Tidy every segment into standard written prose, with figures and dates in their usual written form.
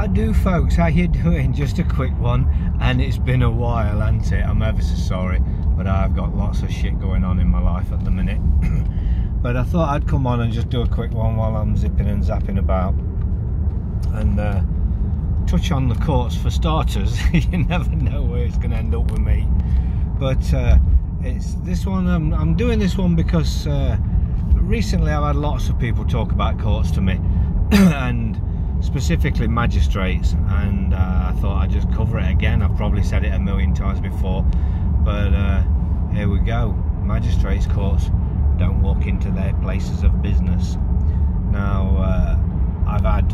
How do, folks? How you doing? Just a quick one, and it's been a while, hasn't it? I'm ever so sorry, but I've got lots of shit going on in my life at the minute. But I thought I'd come on and just do a quick one while I'm zipping and zapping about, and touch on the courts for starters. You never know where it's going to end up with me, but it's this one. I'm doing this one because recently I've had lots of people talk about courts to me, and specifically magistrates, and I thought I'd just cover it again. I've probably said it a million times before, but here we go. Magistrates' courts, don't walk into their places of business. Now I've had,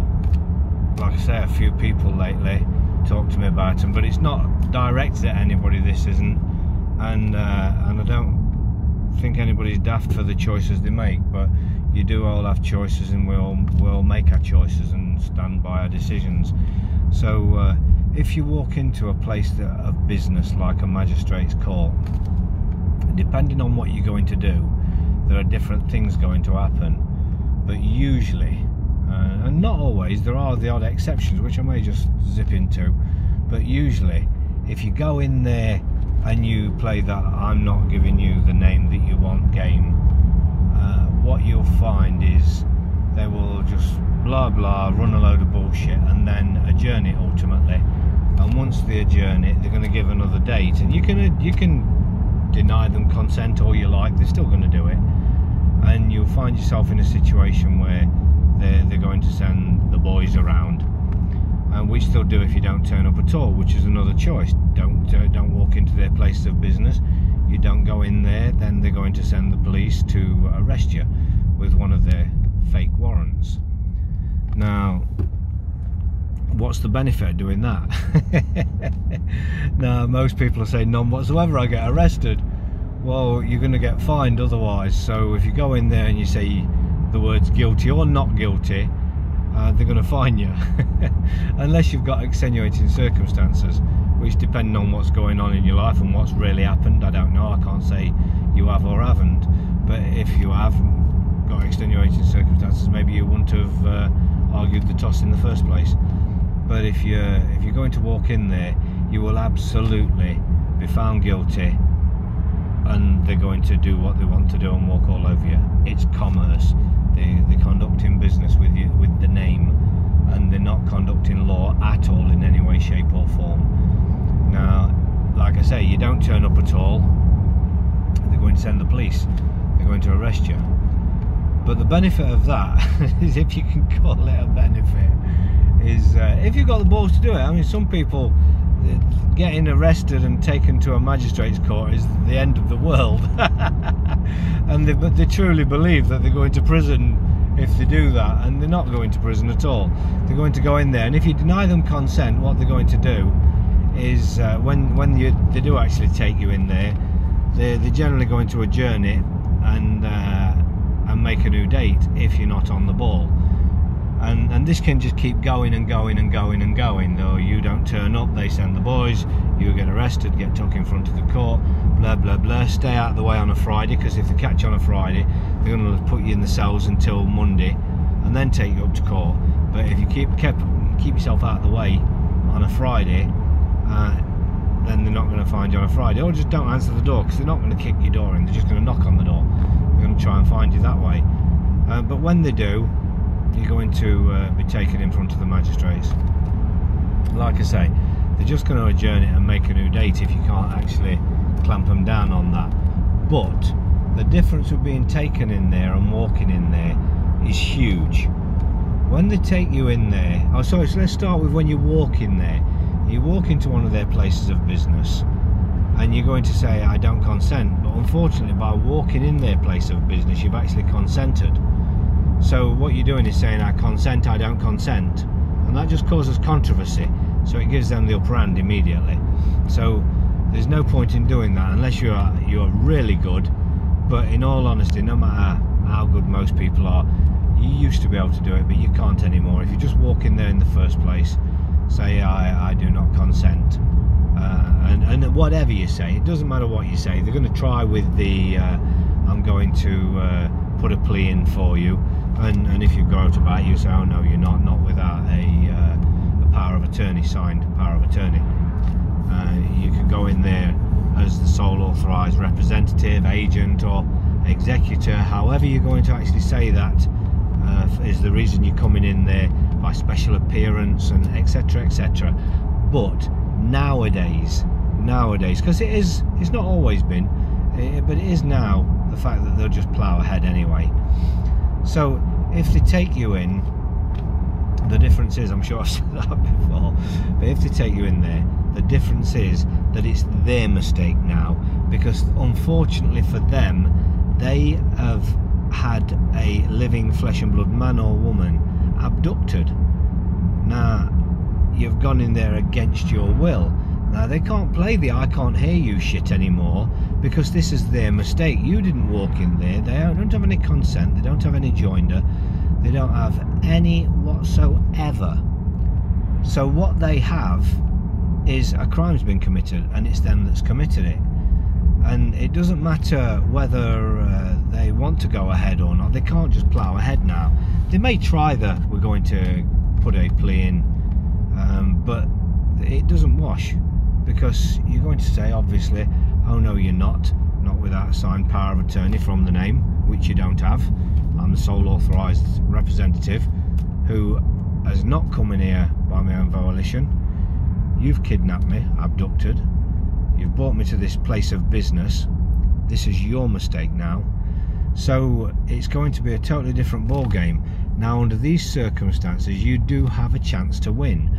like I say, a few people lately talk to me about them, but it's not directed at anybody, this isn't, and I don't think anybody's daft for the choices they make, but you do all have choices, and we'll make our choices and stand by our decisions. So if you walk into a place of business like a magistrate's court, depending on what you're going to do, there are different things going to happen, but usually, and not always, there are the odd exceptions which I may just zip into, but usually if you go in there and you play that I'm not giving you the name that you want game, what you'll find is they will just blah blah, run a load of bullshit, and then adjourn it ultimately. And once they adjourn it, they're going to give another date, and you can deny them consent all you like, they're still going to do it, and you'll find yourself in a situation where they're going to send the boys around, and which they'll do if you don't turn up at all, which is another choice. Don't walk into their place of business. You don't go in there, then they're going to send the police to arrest you with one of their fake warrants. Now, what's the benefit of doing that? Now, most people are saying none whatsoever, I get arrested. Well, you're going to get fined otherwise. So if you go in there and you say the words guilty or not guilty, they're going to fine you. Unless you've got extenuating circumstances, which depending on what's going on in your life and what's really happened, I don't know, I can't say you have or haven't, but if you have got extenuating circumstances, maybe you wouldn't have argued the toss in the first place. But if you're going to walk in there, you will absolutely be found guilty, and they're going to do what they want to do and walk all over you. It's commerce. They're conducting business with you, with the name, and they're not conducting law at all in any way, shape or form. Now, like I say, you don't turn up at all, they're going to send the police, they're going to arrest you. But the benefit of that is, if you can call it a benefit, is if you've got the balls to do it. I mean, some people, getting arrested and taken to a magistrate's court is the end of the world. And they truly believe that they're going to prison if they do that, and they're not going to prison at all. They're going to go in there, and if you deny them consent, what they're going to do is when they do actually take you in there, they're generally going to adjourn it and make a new date if you're not on the ball. And this can just keep going and going and going and going. Though you don't turn up, they send the boys, you get arrested, get took in front of the court, blah blah blah. Stay out of the way on a Friday, because if they catch you on a Friday, they're going to put you in the cells until Monday and then take you up to court. But if you keep yourself out of the way on a Friday, then they're not going to find you on a Friday. Or just don't answer the door, because they're not going to kick your door in, they're just going to knock on the door. They're going to try and find you that way. But when they do, you're going to be taken in front of the magistrates. Like I say, they're just going to adjourn it and make a new date if you can't actually clamp them down on that. But the difference of being taken in there and walking in there is huge. When they take you in there, so let's start with when you walk in there. You walk into one of their places of business, and you're going to say, I don't consent. But unfortunately, by walking in their place of business, you've actually consented. So what you're doing is saying, I consent, I don't consent, and that just causes controversy. So it gives them the upper hand immediately. So there's no point in doing that unless you're really good. But in all honesty, no matter how good most people are, you used to be able to do it, but you can't anymore. If you just walk in there in the first place, say I do not consent, and whatever you say, it doesn't matter what you say, they're going to try with the I'm going to put a plea in for you, and if you go out about it, you say, oh no, you're not without a attorney, signed power of attorney. You can go in there as the sole authorised representative, agent or executor, however you're going to actually say that, is the reason you're coming in there, by special appearance and etc, etc. But nowadays, because it's not always been, but it is now, the fact that they'll just plough ahead anyway. So if they take you in, the difference is, I'm sure I've said that before, but if they take you in there, the difference is that it's their mistake now, because unfortunately for them, they have had a living flesh and blood man or woman abducted. Now you've gone in there against your will. Now they can't play the I can't hear you shit anymore, because this is their mistake. You didn't walk in there, they don't have any consent, they don't have any joinder, they don't have any whatsoever. So what they have is a crime's been committed, and it's them that's committed it. And it doesn't matter whether they want to go ahead or not, they can't just plough ahead now. They may try that we're going to put a plea in, but it doesn't wash, because you're going to say, obviously, oh no you're not without a signed power of attorney from the name, which you don't have. I'm the sole authorised representative who has not come in here by my own volition. You've kidnapped me, abducted, you've brought me to this place of business. This is your mistake now. So it's going to be a totally different ball game. Now under these circumstances, you do have a chance to win.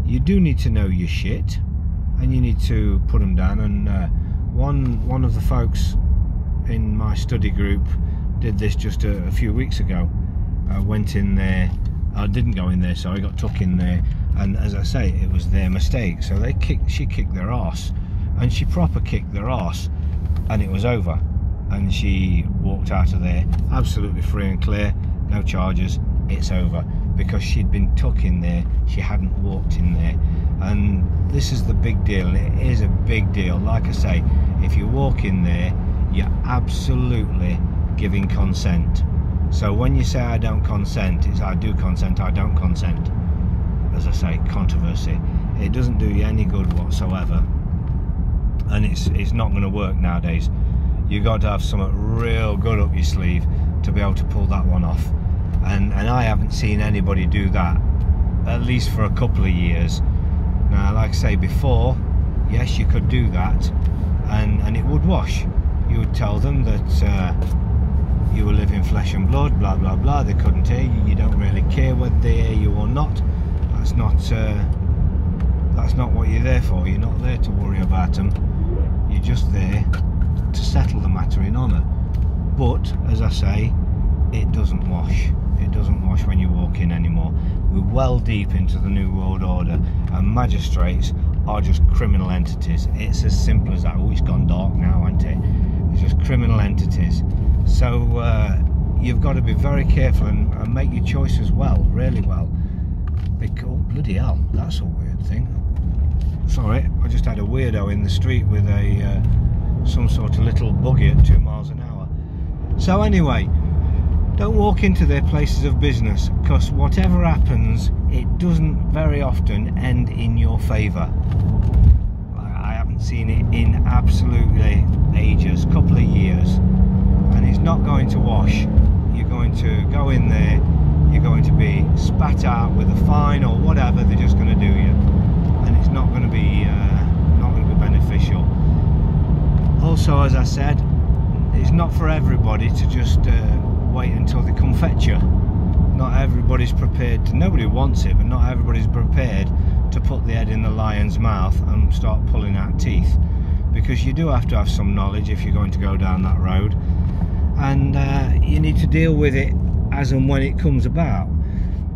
You do need to know your shit, and you need to put them down. And one of the folks in my study group did this just a few weeks ago. I went in there, I didn't go in there, so I got tucked in there, and as I say, it was their mistake. So she kicked their arse, and she proper kicked their arse, and it was over. And she walked out of there absolutely free and clear, no charges, it's over, because she'd been tucked in there, she hadn't walked in there. And this is the big deal, and it is a big deal. Like I say, if you walk in there, you're absolutely giving consent. So when you say I don't consent, it's I do consent, I don't consent. As I say, controversy. It doesn't do you any good whatsoever, and it's not going to work nowadays. You've got to have something real good up your sleeve to be able to pull that one off, and I haven't seen anybody do that, at least for a couple of years. Now, like I say before, yes, you could do that, and it would wash. You would tell them that you were living flesh and blood, blah blah blah, they couldn't hear you, you don't really care whether they hear you or not. That's not what you're there for. You're not there to worry about them, you're just there to settle the matter in honour. But as I say, it doesn't wash. It doesn't wash when you walk in anymore. We're well deep into the New World Order, and magistrates are just criminal entities. It's as simple as that. Oh, it's gone dark now, hasn't it? It's just criminal entities. So you've got to be very careful and make your choices well, really well. Because, oh, bloody hell, that's a weird thing. Sorry, I just had a weirdo in the street with a some sort of little buggy at 2 miles an hour. So anyway, don't walk into their places of business, because whatever happens, it doesn't very often end in your favour. I haven't seen it in absolutely ages, couple of years, and it's not going to wash. You're going to go in there, you're going to be spat out with a fine or whatever. They're just going to do you, and it's not going to be beneficial. Also, as I said, it's not for everybody to just wait until they come fetch you. Not everybody's prepared to, nobody wants it, but not everybody's prepared to put the head in the lion's mouth and start pulling out teeth, because you do have to have some knowledge if you're going to go down that road, and you need to deal with it as and when it comes about.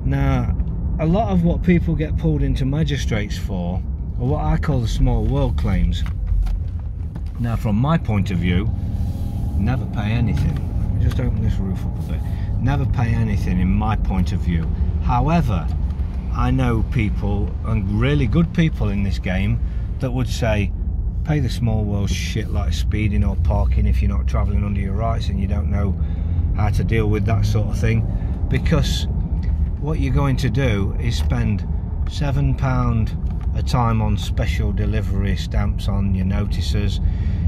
Now, a lot of what people get pulled into magistrates for are what I call the small world claims. Now, from my point of view, never pay anything. Let me just open this roof up a bit. Never pay anything in my point of view. However, I know people, and really good people in this game, that would say pay the small world shit like speeding or parking if you're not travelling under your rights and you don't know how to deal with that sort of thing, because what you're going to do is spend £7 a time on special delivery stamps on your notices.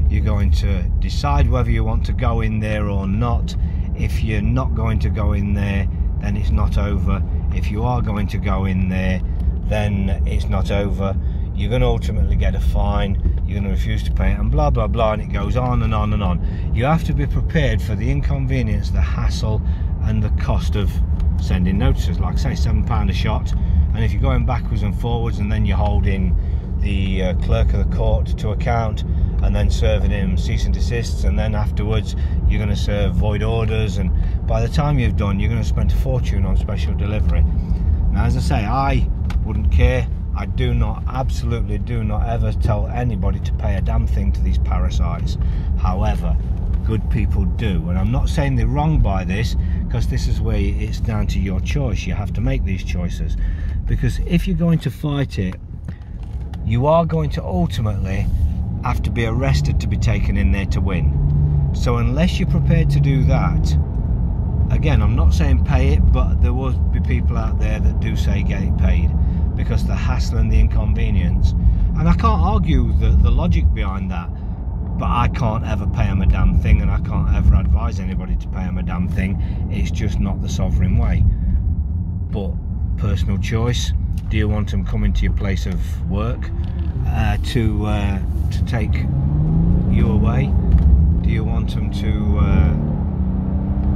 You're going to decide whether you want to go in there or not. If you're not going to go in there, then it's not over. If you are going to go in there, then it's not over. You're going to ultimately get a fine, you're going to refuse to pay it, and blah blah blah, and it goes on and on and on. You have to be prepared for the inconvenience, the hassle, and the cost of sending notices. Like I say, £7 a shot, and if you're going backwards and forwards, and then you're holding the clerk of the court to account, and then serving him cease and desists, and then afterwards you're going to serve void orders, and by the time you've done, you're going to spend a fortune on special delivery. Now, as I say, I wouldn't care. I do not, absolutely do not ever tell anybody to pay a damn thing to these parasites. However, good people do, and I'm not saying they're wrong by this, because this is where it's down to your choice. You have to make these choices, because if you're going to fight it, you are going to ultimately have to be arrested to be taken in there to win. So unless you're prepared to do that, again, I'm not saying pay it, but there will be people out there that do say get it paid, because the hassle and the inconvenience, and I can't argue the logic behind that, but I can't ever pay them a damn thing, and I can't ever advise anybody to pay them a damn thing. It's just not the sovereign way. But personal choice. Do you want them coming to your place of work to take you away? Do you want them to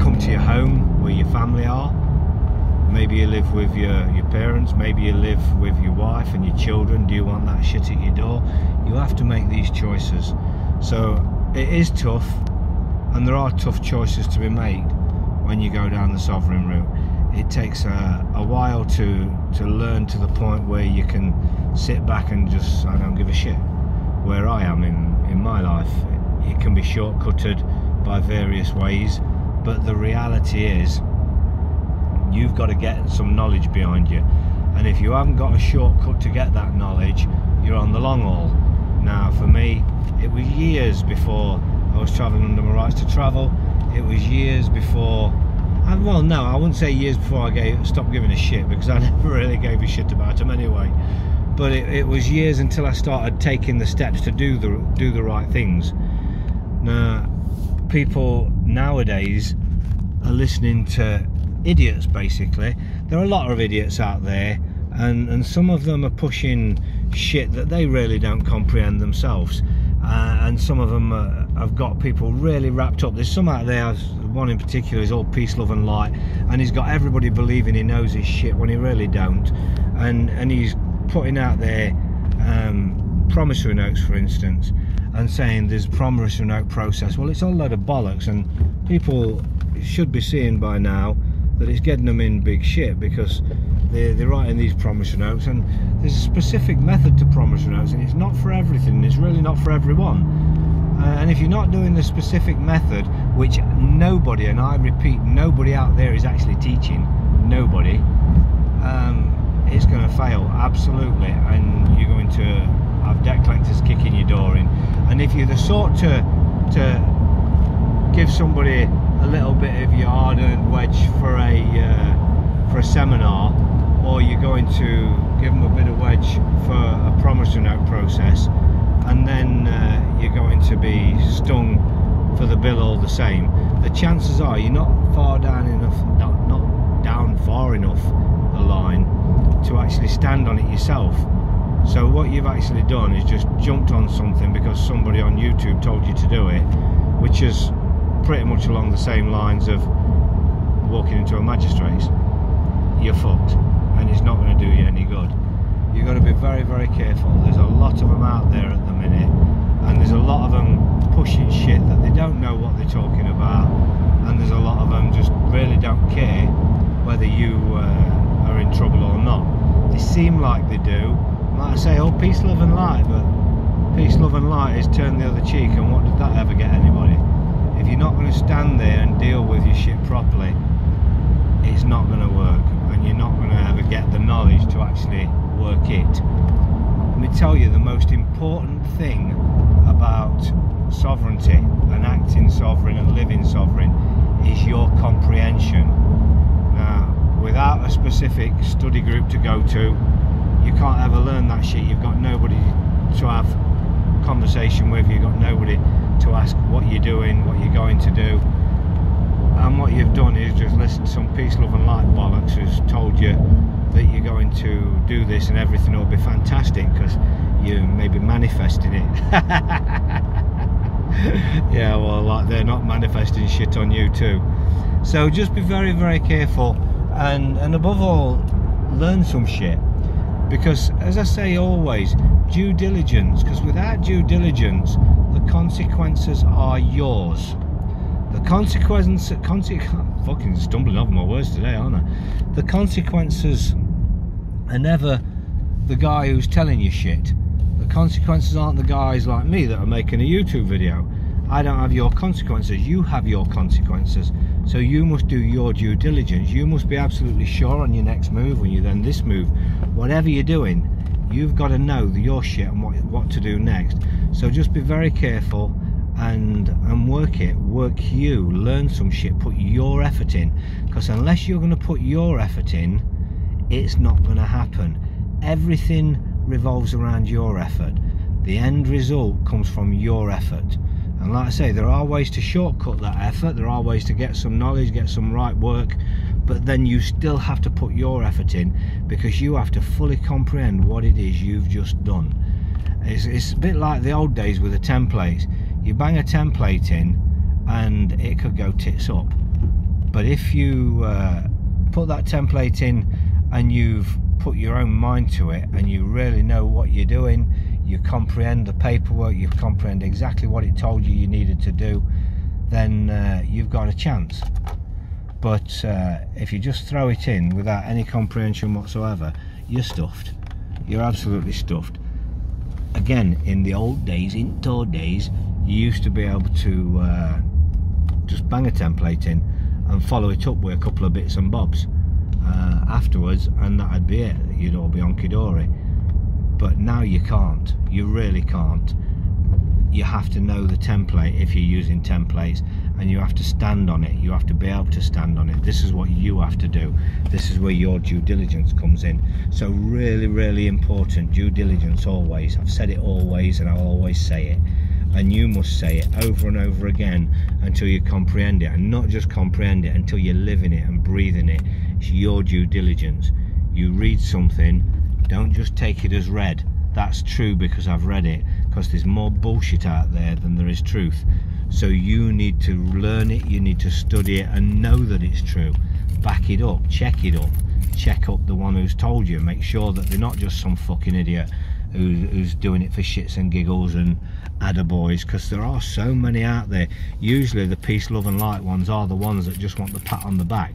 come to your home where your family are? Maybe you live with your parents, maybe you live with your wife and your children. Do you want that shit at your door? You have to make these choices. So it is tough, and there are tough choices to be made when you go down the sovereign route. It takes a while to learn to the point where you can sit back and just, I don't give a shit. Where I am in my life, it can be shortcutted by various ways, but the reality is you've got to get some knowledge behind you, and if you haven't got a shortcut to get that knowledge, you're on the long haul. Now for me, it was years before I was travelling under my rights to travel. It was years before, well no, I wouldn't say years before I stopped giving a shit, because I never really gave a shit about them anyway, but it was years until I started taking the steps to do the right things. Now people nowadays are listening to idiots, basically. There are a lot of idiots out there, and some of them are pushing shit that they really don't comprehend themselves, and some of them have got people really wrapped up. There's some out there, one in particular is all peace, love and light, and he's got everybody believing he knows his shit when he really don't, and he's putting out there promissory notes, for instance, and saying there's a promissory note process. Well, it's all a load of bollocks, and people should be seeing by now that it's getting them in big shit, because they're writing these promissory notes, and there's a specific method to promissory notes, and it's not for everything, it's really not for everyone, and if you're not doing the specific method, which nobody, and I repeat, nobody out there is actually teaching, nobody, it's going to fail, absolutely, and you're going to have debt collectors kicking your door in. And if you're the sort to give somebody a little bit of your hard-earned wedge for a seminar, or you're going to give them a bit of wedge for a promissory note process, and then you're going to be stung for the bill all the same, the chances are you're not far down enough, not down far enough the line to actually stand on it yourself. So what you've actually done is just jumped on something because somebody on YouTube told you to do it, which is pretty much along the same lines of walking into a magistrate's. You're fucked, and it's not going to do you any good. You've got to be very, very careful. There's a lot of them out there at the minute, and there's a lot of them pushing shit that they don't know what they're talking about, and there's a lot of them just really don't care whether you are in trouble or not. They seem like they do. Like I say, oh, peace, love and light, but peace, love and light is turn the other cheek, and what did that ever get anybody? If you're not going to stand there and deal with your shit properly, it's not going to work, and you're not going to ever get the knowledge to actually work it. Let me tell you, the most important thing about sovereignty and acting sovereign and living sovereign is your comprehension. Now, without a specific study group to go to, can't ever learn that shit. You've got nobody to have conversation with, you've got nobody to ask what you're doing, what you're going to do, and what you've done is just listen to some peace, love and light bollocks who's told you that you're going to do this and everything will be fantastic because you maybe manifested it. Yeah, well, like, they're not manifesting shit on you too. So just be very, very careful, and above all, learn some shit, because as I say always, due diligence, because without due diligence the consequences are yours. The fucking stumbling over my words today, aren't I? The consequences are never the guy who's telling you shit. The consequences aren't the guys like me that are making a YouTube video. I don't have your consequences, you have your consequences. So you must do your due diligence. You must be absolutely sure on your next move, when you then this move, whatever you're doing, you've got to know your shit and what to do next. So just be very careful and work it, learn some shit, put your effort in, because unless you're going to put your effort in, it's not going to happen. Everything revolves around your effort. The end result comes from your effort. And like I say, there are ways to shortcut that effort, there are ways to get some knowledge, get some right work, but then you still have to put your effort in, because you have to fully comprehend what it is you've just done. It's a bit like the old days with the templates. You bang a template in and it could go tits up, but if you put that template in and you've put your own mind to it and you really know what you're doing, you comprehend the paperwork, you comprehend exactly what it told you needed to do, then you've got a chance. But if you just throw it in without any comprehension whatsoever, you're stuffed. You're absolutely stuffed. Again, in the old days, you used to be able to just bang a template in and follow it up with a couple of bits and bobs afterwards, and that'd be it. You'd all be honky-dory. But now you can't. You really can't. You have to know the template if you're using templates, and you have to stand on it. You have to be able to stand on it. This is what you have to do. This is where your due diligence comes in. So really, really important, due diligence always. I've said it always, and I'll always say it. And you must say it over and over again until you comprehend it, and not just comprehend it, until you're living it and breathing it. It's your due diligence. You read something, don't just take it as read. That's true because I've read it, because there's more bullshit out there than there is truth. So you need to learn it, you need to study it and know that it's true. Back it up, check up the one who's told you. Make sure that they're not just some fucking idiot who's doing it for shits and giggles and attaboys, because there are so many out there. Usually the peace, love and light ones are the ones that just want the pat on the back.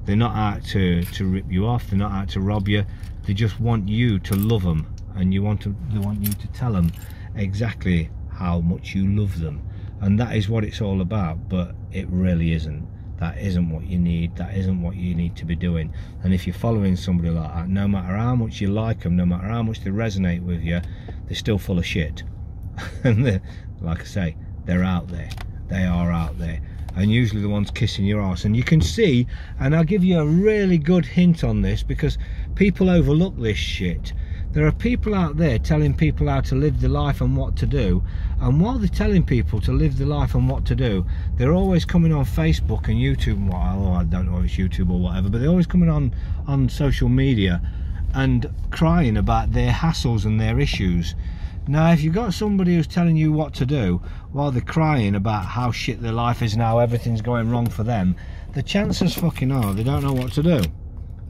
They're not out to rip you off, they're not out to rob you. They just want you to love them, and they want you to tell them exactly how much you love them. And that is what it's all about, but it really isn't. That isn't what you need. That isn't what you need to be doing. And if you're following somebody like that, no matter how much you like them, no matter how much they resonate with you, they're still full of shit. And like I say, they're out there. They are out there. And usually the ones kissing your arse. And you can see, and I'll give you a really good hint on this, because people overlook this shit. There are people out there telling people how to live their life and what to do, and while they're telling people to live their life and what to do, they're always coming on Facebook and YouTube and what, oh, I don't know if it's YouTube or whatever, but they're always coming on social media and crying about their hassles and their issues. Now, if you've got somebody who's telling you what to do while they're crying about how shit their life is now, everything's going wrong for them, the chances fucking are they don't know what to do.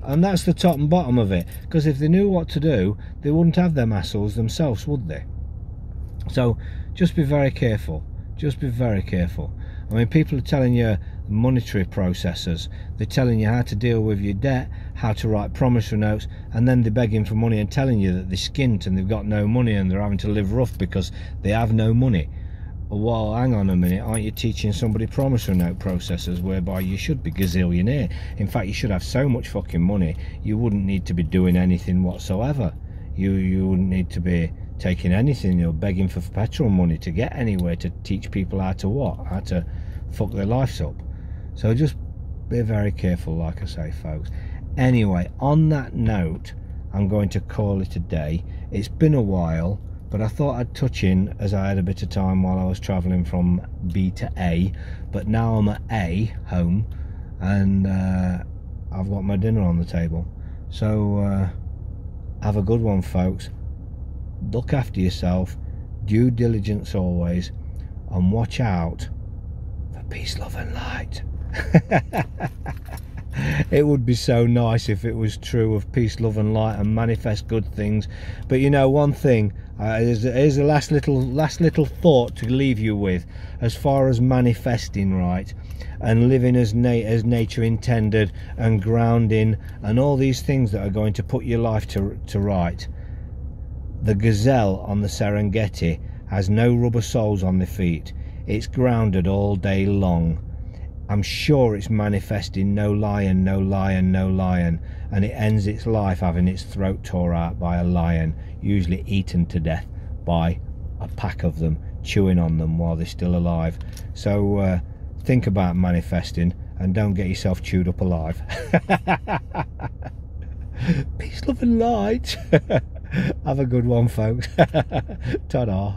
And that's the top and bottom of it, because if they knew what to do, they wouldn't have them hassles themselves, would they? So just be very careful. Just be very careful. I mean, people are telling you monetary processes. They're telling you how to deal with your debt, how to write promissory notes, and then they're begging for money and telling you that they're skint and they've got no money and they're having to live rough because they have no money. Well, hang on a minute, aren't you teaching somebody promissory note processes whereby you should be gazillionaire? In fact, you should have so much fucking money, you wouldn't need to be doing anything whatsoever. You wouldn't need to be taking anything, you're begging for petrol money to get anywhere, to teach people how to what? How to fuck their lives up. So just be very careful, like I say, folks. Anyway, on that note, I'm going to call it a day. It's been a while, but I thought I'd touch in as I had a bit of time while I was travelling from B to A. But now I'm at A, home, and I've got my dinner on the table. So have a good one, folks. Look after yourself, due diligence always, and watch out for peace, love and light. It would be so nice if it was true of peace, love and light and manifest good things. But you know, one thing, here's the last little thought to leave you with, as far as manifesting right and living as nature intended and grounding and all these things that are going to put your life to right. The gazelle on the Serengeti has no rubber soles on the feet. It's grounded all day long. I'm sure it's manifesting no lion, no lion, no lion, and it ends its life having its throat tore out by a lion, usually eaten to death by a pack of them, chewing on them while they're still alive. So think about manifesting and don't get yourself chewed up alive. Peace, love and light. Have a good one, folks. Ta-da.